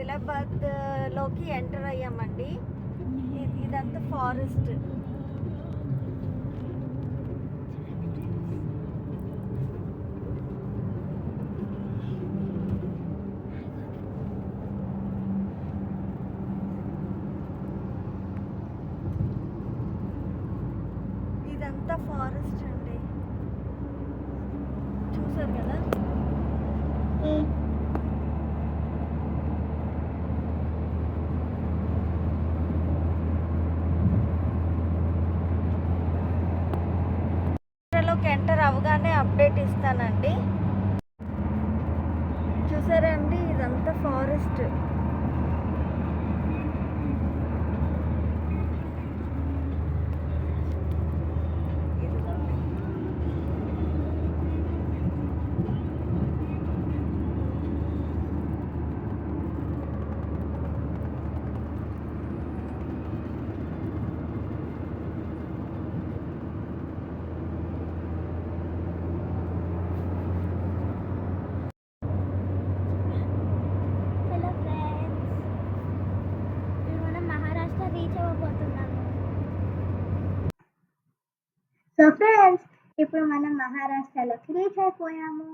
ఆదిలాబాద్ లోకి ఎంటర్ అయ్యామండి. ఇదంతా ఫారెస్ట్. ఇదంతా ఫారెస్ట్ అండి, చూసారు కదా. లోకి ఎంటర్ అవగానే అప్డేట్ ఇస్తానండి. చూసారండి, ఇదంతా ఫారెస్ట్. సో ఫ్రెండ్స్, ఇప్పుడు మనం మహారాష్ట్రలోకి రీచ్ అయిపోయాము.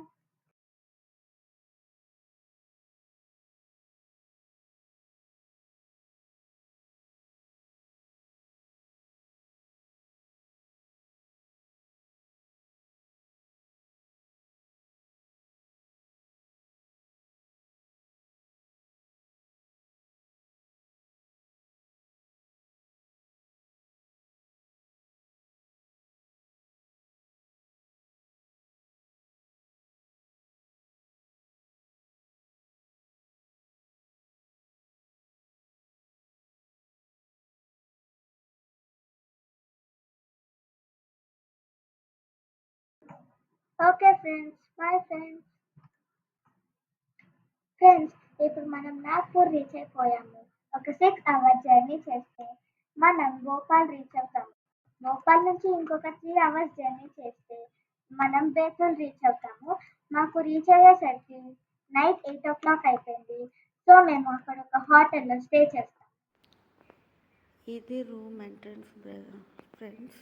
Okay friends, bye friends. ఇప్పుడు మనం నాగ్పూర్ రీచ్ అయిపోయాము. ఒక 6 hours జర్నీ చేస్తే మనం భోపాల్ రీచ్ అవుతాము. భోపాల్ నుంచి ఇంకొక 3 hours జర్నీ చేస్తే మనం బేతుల్ రీచ్ అవుతాము. మాకు రీచ్ అయ్యేసరికి నైట్ 8 o'clock అయిపోయింది. సో మేము అక్కడ ఒక హోటల్లో స్టే చేస్తాం. ఇది రూమ్ ఎంట్రన్స్ ఫ్రెండ్స్.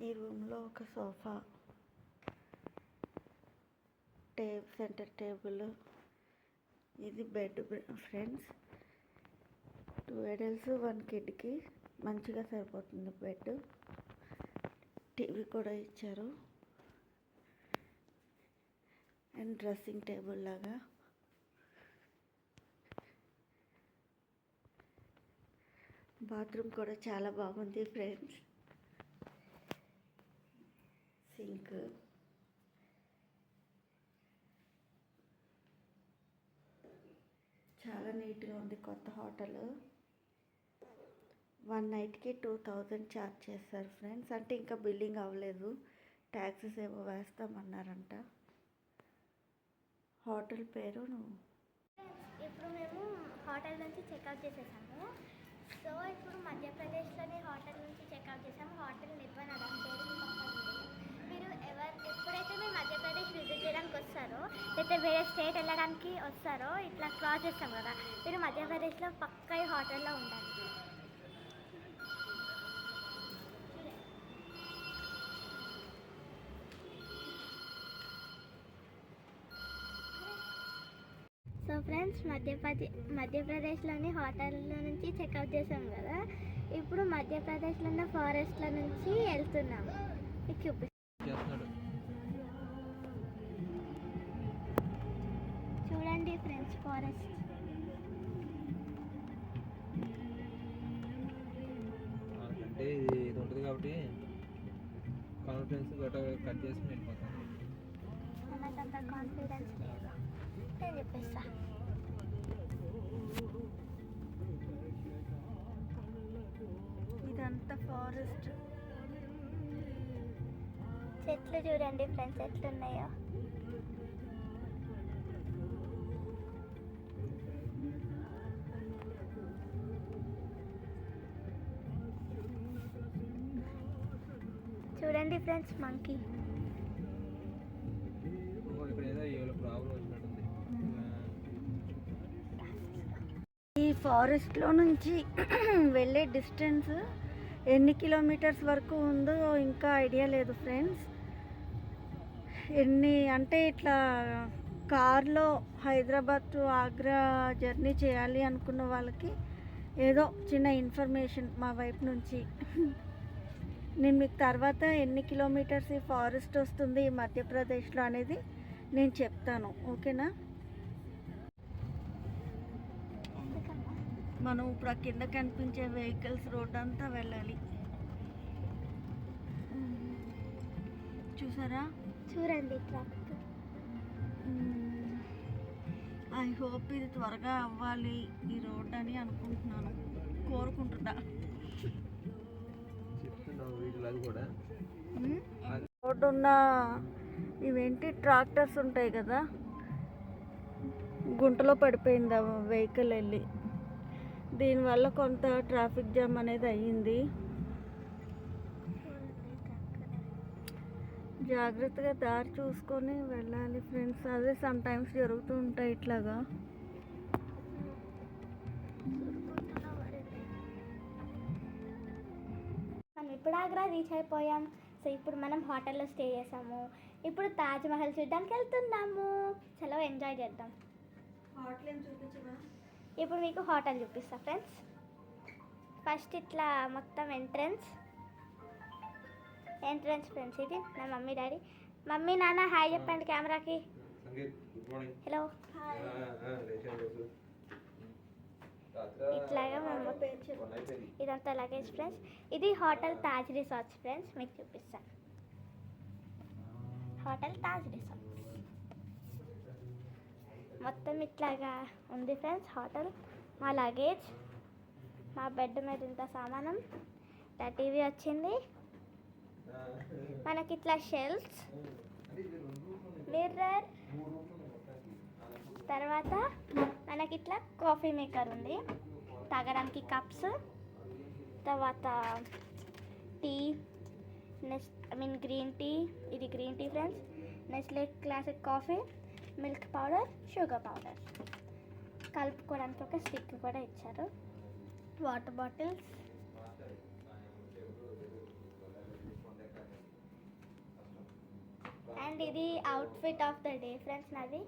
ఈ రూమ్లో ఒక సోఫా, సెంటర్ టేబుల్, ఇది బెడ్ ఫ్రెండ్స్. 2 adults 1 kidకి మంచిగా సరిపోతుంది బెడ్. టీవీ కూడా ఇచ్చారు, అండ్ డ్రెస్సింగ్ టేబుల్ లాగా. బాత్రూమ్ కూడా చాలా బాగుంది ఫ్రెండ్స్. సింక్, చాలా నీట్గా ఉంది. కొత్త హోటల్. 1 nightకి 2000 ఛార్జ్ చేస్తారు ఫ్రెండ్స్. అంటే ఇంకా బిల్లింగ్ అవ్వలేదు, ట్యాక్సెస్ ఏవో వేస్తామన్నారంట. హోటల్ పేరు ఇప్పుడు మేము హోటల్ నుంచి చెక్అవుట్ చేసేసాము. సో ఇప్పుడు మధ్యప్రదేశ్లోని హోటల్ నుంచి చెక్అవుట్ చేసాము. హోటల్ నిర్వహణ మీరు ఎప్పుడైతే మీరు మధ్యప్రదేశ్ విజిట్ చేయడానికి వస్తారో, లేకపోతే వేరే స్టేట్ వెళ్ళడానికి వస్తారో, ఇట్లా క్రాస్ చేస్తాం కదా, మీరు మధ్యప్రదేశ్లో పక్కా ఈ హోటల్లో ఉండాలి. సో ఫ్రెండ్స్, మధ్యప్రదేశ్లోని హోటల్లో నుంచి చెక్అవుట్ చేసాం కదా. ఇప్పుడు మధ్యప్రదేశ్లో ఉన్న ఫారెస్ట్ల నుంచి వెళ్తున్నాము. చూడండి ఫ్రెండ్స్, ఫారెస్ట్. అంటే ఇది ఉంటుంది కాబట్టి కాన్ఫిడెన్స్ కట్ చేసి వెళ్ళిపోతాను. నాకు అంత కాన్ఫిడెన్స్ లేదు, నేను చెప్పేస్తా. ఇదంతా ఫారెస్ట్. చెట్లు చూడండి ఫ్రెండ్స్ ఎట్లున్నాయో. చూడండి ఫ్రెండ్స్, మంకీ. ఇక్కడ ఏదో ప్రాబ్లం వచ్చినట్టుంది. ఫారెస్ట్లో నుంచి వెళ్ళే డిస్టెన్స్ ఎన్ని కిలోమీటర్స్ వరకు ఉందో ఇంకా ఐడియా లేదు ఫ్రెండ్స్. ఎన్ని అంటే ఇట్లా కార్లో హైదరాబాద్ టు ఆగ్రా జర్నీ చేయాలి అనుకున్న వాళ్ళకి ఏదో చిన్న ఇన్ఫర్మేషన్ మా వైపు నుంచి. నేను మీకు తర్వాత ఎన్ని కిలోమీటర్స్ ఈ ఫారెస్ట్ వస్తుంది ఈ మధ్యప్రదేశ్లో అనేది నేను చెప్తాను, ఓకేనా. మనం ఇప్పుడు ఆ కింద కనిపించే వెహికల్స్ రోడ్ అంతా వెళ్ళాలి. చూసారా, చూడండి ట్రాక్. ఐ హోప్ ఇది త్వరగా అవ్వాలి ఈ రోడ్ అని అనుకుంటున్నాను, కోరుకుంటున్నా. రోడ్డు ఉన్న ఇవేంటి ట్రాక్టర్స్ ఉంటాయి కదా, గుంటలో పడిపోయింది ఆ వెహికల్ వెళ్ళి. దీనివల్ల కొంత ట్రాఫిక్ జామ్ అనేది అయ్యింది. జాగ్రత్తగా దారి చూసుకొని వెళ్ళాలి ఫ్రెండ్స్. అదే సమ్ టైమ్స్ జరుగుతూ ఉంటాయి ఇట్లాగా. మనం ఇప్పుడు ఆగ్రా రీచ్ అయిపోయాం. సో ఇప్పుడు మనం హోటల్లో స్టే చేసాము. ఇప్పుడు తాజ్మహల్ చూడడానికి వెళ్తున్నాము. చలో ఎంజాయ్ చేద్దాం. హోటల్ ఏం చూపించవా? ఇప్పుడు మీకు హోటల్ చూపిస్తా ఫ్రెండ్స్. ఫస్ట్ ఇట్లా మొత్తం ఎంట్రన్స్ ఫ్రెండ్స్. ఇది నా మమ్మీ డాడీ. మమ్మీ నాన్న హాయ్ చెప్పండి కెమెరాకి. హలో. ఇట్లాగా ఇదంతా లగేజ్ ఫ్రెండ్స్. ఇది హోటల్ తాజ్ రిసార్ట్స్ ఫ్రెండ్స్, మీకు చూపిస్తాను. హోటల్ తాజ్ రిసార్ట్స్ మొత్తం ఇట్లాగా ఉంది ఫ్రెండ్స్ హోటల్. మా లగేజ్, మా బెడ్ మీద ఇంత సామానం, ఇట్లా టీవీ వచ్చింది మనకి, ఇట్లా షెల్ఫ్స్, మిర్రర్, తర్వాత మనకి ఇట్లా కాఫీ మేకర్ ఉంది, తాగడానికి కప్స్, తర్వాత టీ, గ్రీన్ టీ. ఇది green tea friends. Nestle classic coffee, milk powder, sugar powder, కలుపుకోవడానికి ఒక స్టిక్ కూడా ఇచ్చారు. వాటర్ బాటిల్స్, అండ్ ఇది outfit of the day friends నాది.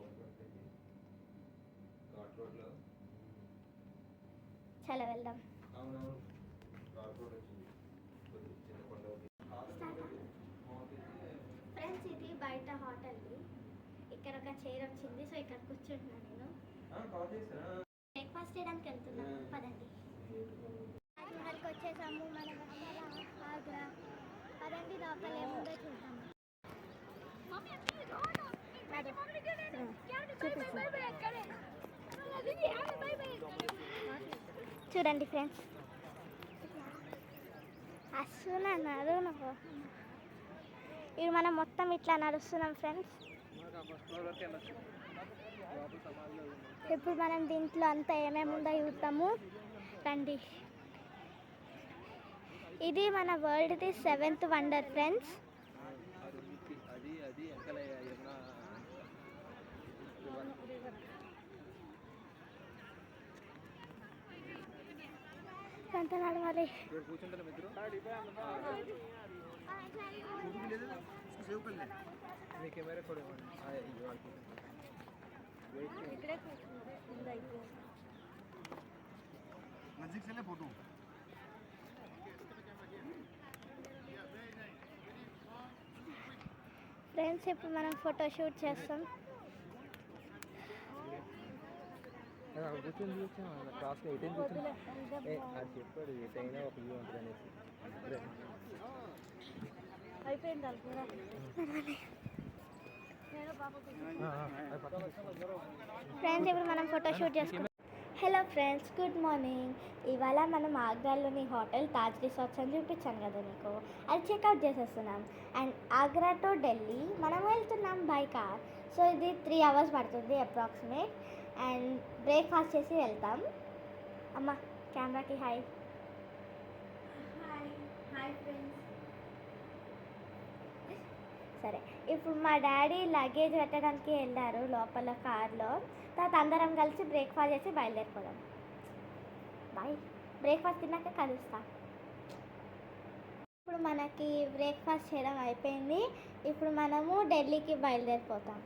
చాలా వెళ్దాం. ఫ్రెండ్స్ ఇది బయట హోటల్ది. ఇక్కడ ఒక చైర్ వచ్చింది, సో ఇక్కడ కూర్చుంటున్నాను నేను. బ్రేక్ఫాస్ట్ చేయడానికి వెళ్తున్నాను, పదండి. తాజ్మహల్కి వచ్చేసాము మనం, ఆగ్రా. పదండి లోపల ఏముందో చూద్దాము. చూడండి ఫ్రెండ్స్, అస్సలు నడు. ఇవి మనం మొత్తం ఇట్లా నడుస్తున్నాం ఫ్రెండ్స్. ఇప్పుడు మనం దీంట్లో అంతా ఏమేమి ఉందో చూద్దాము రండి. ఇది మన వరల్డ్ది 7th వండర్ ఫ్రెండ్స్. ఎంత నడవాలి. ఫ్రెండ్స్ ఇప్పుడు మనం ఫోటో షూట్ చేస్తాం. అయిపోయింది. ఫ్రెండ్స్ ఇప్పుడు మనం ఫోటో షూట్ చేసుకుంటాం. Hello friends, good morning. ఇవాళ మనం ఆగ్రాలోని హోటల్ తాజ్ రిసార్ట్స్ అని చూపించాను కదా మీకు, అది చెక్అవుట్ చేసేస్తున్నాం. అండ్ ఆగ్రా టు ఢిల్లీ మనం వెళ్తున్నాం బై కార్. సో ఇది 3 hours పడుతుంది అప్రాక్సిమేట్. అండ్ బ్రేక్ఫాస్ట్ చేసి వెళ్తాం. అమ్మ కెమెరాకి హాయ్. Hi friends. సరే ఇప్పుడు మా డాడీ లగేజ్ పెట్టడానికి వెళ్ళారు లోపల కార్లో. తర్వాత అందరం కలిసి బ్రేక్ఫాస్ట్ చేసి బయలుదేరిపోదాం. బాయ్. బ్రేక్ఫాస్ట్ తిన్నాక కలుస్తా. ఇప్పుడు మనకి బ్రేక్ఫాస్ట్ చేయడం అయిపోయింది. ఇప్పుడు మనము ఢిల్లీకి బయలుదేరిపోతాం.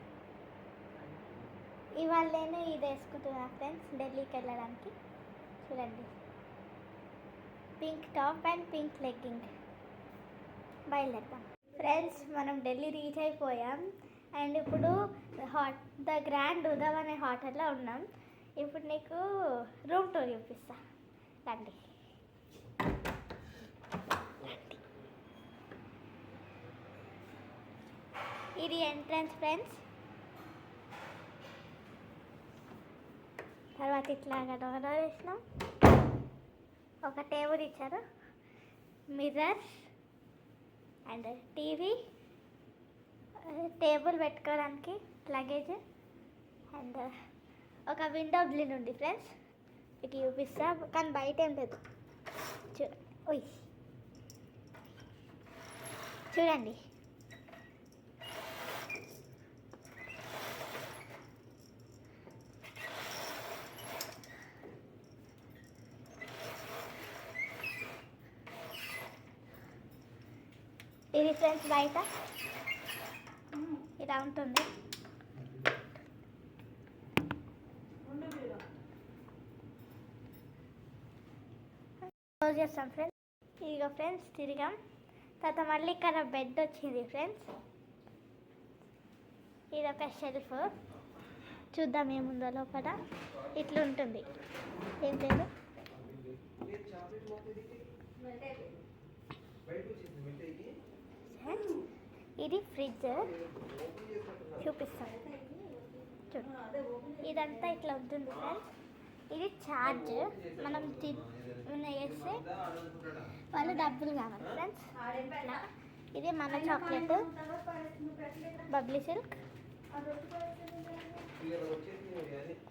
ఇవాళ నేను ఇది వేసుకుంటున్నా ఫ్రెండ్స్, ఢిల్లీకి వెళ్ళడానికి. చూడండి, pink top and pink legging. బయలుదేరుతాం ఫ్రెండ్స్. మనం ఢిల్లీ రీచ్ అయిపోయాం. అండ్ ఇప్పుడు ద గ్రాండ్ ఉదవ్ అనే హోటల్లో ఉన్నాం. ఇప్పుడు నీకు రూమ్ టూర్ చూపిస్తా, రండి. ఇది ఎంట్రన్స్ ఫ్రెండ్స్. తర్వాత ఇట్లాగా డోర్ వేసినాం. ఒక టేబుల్ ఇచ్చారు, మిర్రర్ అండ్ టీవీ, టేబుల్ పెట్టుకోవడానికి లగేజ్ అండ్ ఒక విండో గ్రిల్ ఉంది ఫ్రెండ్స్. ఇటు చూపిస్తా, కానీ బయట ఏం లేదు. చూడండి. ఇది ఫ్రెండ్స్ బయట ఇలా ఉంటుంది. క్లోజ్ చేస్తాం ఫ్రెండ్స్. ఇదిగో ఫ్రెండ్స్ తిరిగాం. తర్వాత మళ్ళీ ఇక్కడ బెడ్ వచ్చింది ఫ్రెండ్స్. ఇది ఒక షెల్ఫ్. చూద్దాం ఏముందో లోపల. ఇట్లా ఉంటుంది, ఏం లేదు. ఇది ఫ్రిడ్జ్ చూపిస్తాను, చూడు. ఇదంతా ఇట్లా ఉంటుంది ఫ్రెండ్స్. ఇది ఛార్జ్. మనం వేస్తే వాళ్ళు డబ్బులు కావాలి ఫ్రెండ్స్. ఇట్లా ఇది మన చాక్లెట్ బబ్లీ సిల్క్.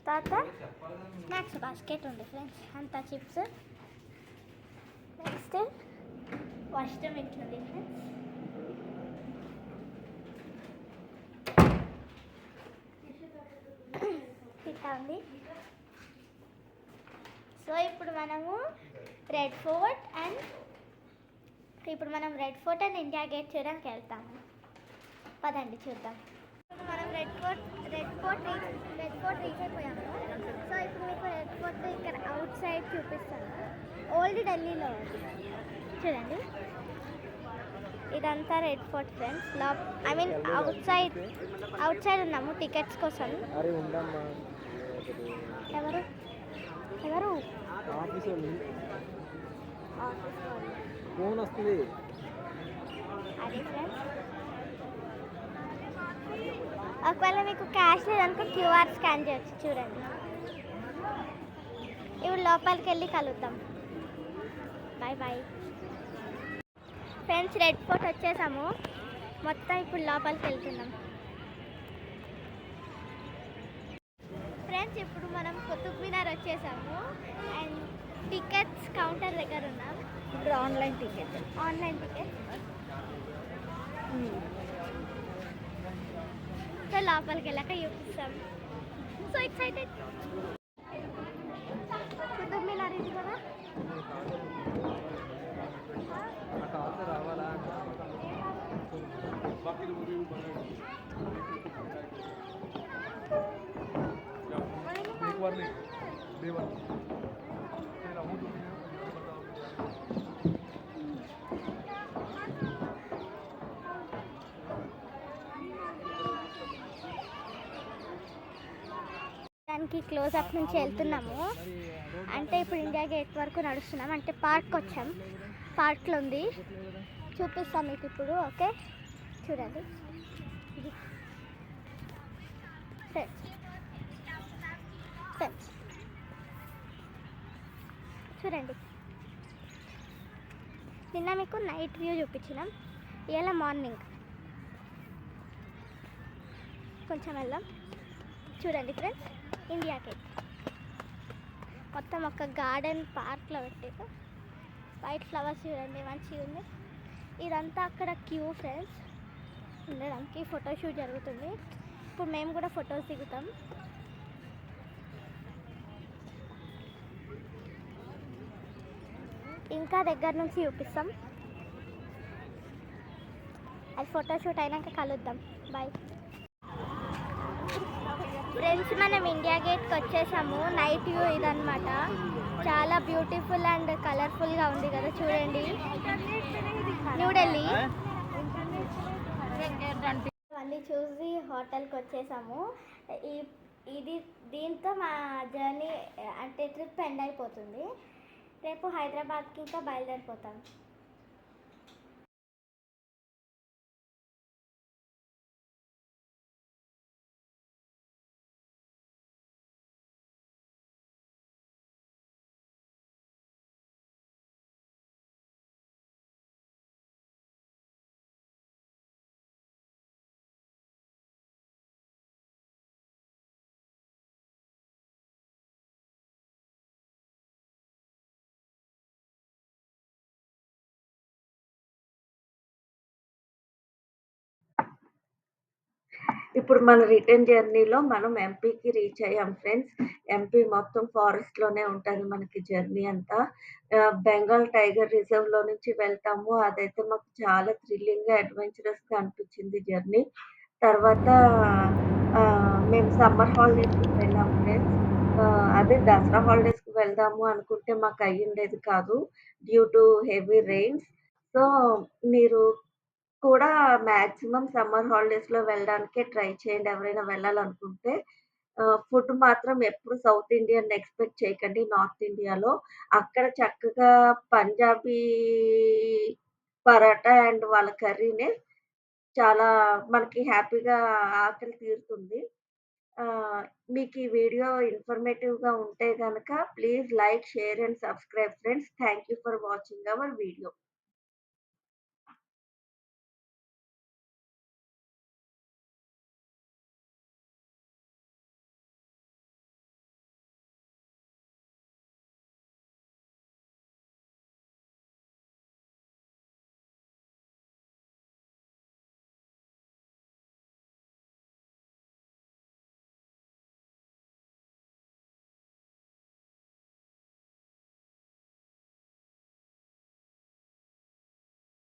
తర్వాత స్నాక్స్ బాస్కెట్ ఉంది ఫ్రెండ్స్, అంతా చిప్స్. నెక్స్ట్ వాష్రూమ్ ఇట్లుంది ఫ్రెండ్స్. ఇట్లా ఉంది. సో ఇప్పుడు మనము Red Fort and India Gate చూడడానికి వెళ్తాము. పదండి చూద్దాం. ఇప్పుడు మనం రెడ్ ఫోర్ట్ రీచ్ అయిపోయాము. సో ఇప్పుడు మీకు రెడ్ ఫోర్ట్ ఇక్కడ అవుట్ సైడ్ చూపిస్తాను. ఓల్డ్ ఢిల్లీలో చూడండి. ఇదంతా Red Fort friends. Outside ఉన్నాము టికెట్స్ కోసం. ఎవరు ఫోన్ వస్తుంది. అది ఫ్రెండ్స్, ఒకవేళ మీకు క్యాష్ లేదనుకో క్యూఆర్ స్కాన్ చేయొచ్చు. చూడండి, ఇప్పుడు లోపలికి వెళ్ళి కలుద్దాం. Bye bye friends. Red Fort వచ్చేసాము మొత్తం. ఇప్పుడు లోపలికి వెళ్తున్నాం ఫ్రెండ్స్. ఇప్పుడు మనం కుతుబ్ మినార్ వచ్చేసాము అండ్ టికెట్స్ కౌంటర్ దగ్గర ఉన్నాం. ఇప్పుడు ఆన్లైన్ టికెట్. సో లోపలికి వెళ్ళాక చూపిస్తాం. So excited. కుతుబ్ మినార్ ఇది కదా. దానికి క్లోజ్అప్ నుంచి వెళ్తున్నాము. అంటే ఇప్పుడు ఇండియా గేట్ వరకు నడుస్తున్నాం. అంటే పార్క్ వచ్చాం. పార్క్లో ఉంది, చూపిస్తాం మీకు ఇప్పుడు. ఓకే చూడండి. చూడండి, నిన్న మీకు నైట్ వ్యూ చూపించినాం, ఇవాళ మార్నింగ్. కొంచెం వెళ్దాం. చూడండి ఫ్రెండ్స్, ఇండియా గేట్ మొత్తం ఒక గార్డెన్ పార్క్లో పెట్టారు. వైట్ ఫ్లవర్స్ చూడండి, మంచిగా ఉంది. ఇదంతా అక్కడ క్యూ ఫ్రెండ్స్ ఉండడానికి. ఫోటోషూట్ జరుగుతుంది. ఇప్పుడు మేము కూడా ఫొటోస్ దిగుతాం. ఇంకా దగ్గర నుంచి చూపిస్తాం. అది ఫోటోషూట్ అయినాక కలుద్దాం. బాయ్ ఫ్రెండ్స్, మనం ఇండియా గేట్కి వచ్చేసాము. నైట్ వ్యూ ఇదనమాట. చాలా బ్యూటిఫుల్ అండ్ కలర్ఫుల్గా ఉంది కదా, చూడండి. న్యూఢిల్లీ అన్నీ చూసి హోటల్కి వచ్చేసాము. ఈ ఇది దీంతో మా జర్నీ అంటే ట్రిప్ ఎండ్ అయిపోతుంది. రేపు హైదరాబాద్కి ఇంకా బయలుదేరిపోతాం. ఇప్పుడు మన రిటర్న్ జర్నీలో మనం ఎంపీకి రీచ్ అయ్యాం ఫ్రెండ్స్. ఎంపీ మొత్తం ఫారెస్ట్‌లోనే ఉంటది మనకి జర్నీ అంతా. బెంగాల్ టైగర్ రిజర్వ్‌లో నుంచి వెళ్తాము. అదైతే మాకు చాలా థ్రిల్లింగ్‌గా, అడ్వెంచరస్‌గా అనిపించింది జర్నీ. తర్వాత మేము సమ్మర్ హాలిడేస్‌కి వెళ్ళాం ఫ్రెండ్స్. అదే దసరా హాలిడేస్‌కి వెళ్దాము అనుకుంటే మాకు అయ్యుండేది కాదు. Due to heavy rains. So, మీరు కూడా మాక్సిమం సమ్మర్ హాలిడేస్‌లో వెళ్ళడానికే ట్రై చేయండి ఎవరైనా వెళ్ళాలనుకుంటే. ఫుడ్ మాత్రం ఎప్పుడు సౌత్ ఇండియన్ ఎక్స్‌పెక్ట్ చేయకండి నార్త్ ఇండియాలో. అక్కడ చక్కగా పంజాబీ పరాటా అండ్ వాళ్ళ కర్రీనే చాలా మనకి హ్యాపీగా ఆకలి తీరుతుంది. మీకు ఈ వీడియో ఇన్ఫర్మేటివ్‌గా ఉంటే గనక please like, share and subscribe friends. Thank you for watching our video.